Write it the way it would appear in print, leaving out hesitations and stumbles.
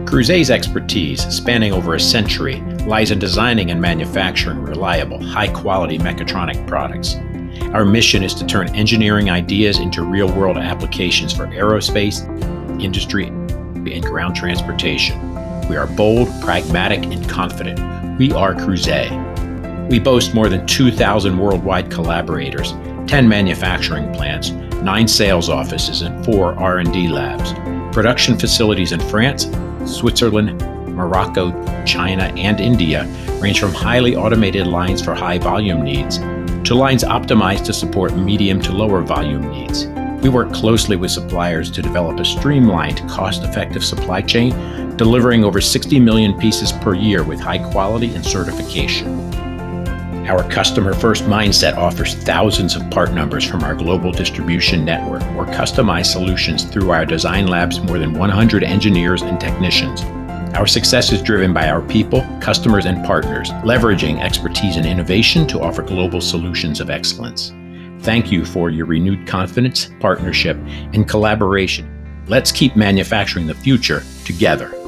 Crouzet's expertise, spanning over a century, lies in designing and manufacturing reliable, high-quality mechatronic products. Our mission is to turn engineering ideas into real-world applications for aerospace, industry, and ground transportation. We are bold, pragmatic, and confident. We are Crouzet. We boast more than 2,000 worldwide collaborators, 10 manufacturing plants, 9 sales offices, and 4 R&D labs. Production facilities in France, Switzerland, Morocco, China, and India range from highly automated lines for high volume needs to lines optimized to support medium to lower volume needs. We work closely with suppliers to develop a streamlined, cost-effective supply chain, delivering over 60 million pieces per year with high quality and certification. Our customer-first mindset offers thousands of part numbers from our global distribution network or customized solutions through our design lab's more than 100 engineers and technicians. Our success is driven by our people, customers, and partners, leveraging expertise and innovation to offer global solutions of excellence. Thank you for your renewed confidence, partnership, and collaboration. Let's keep manufacturing the future together.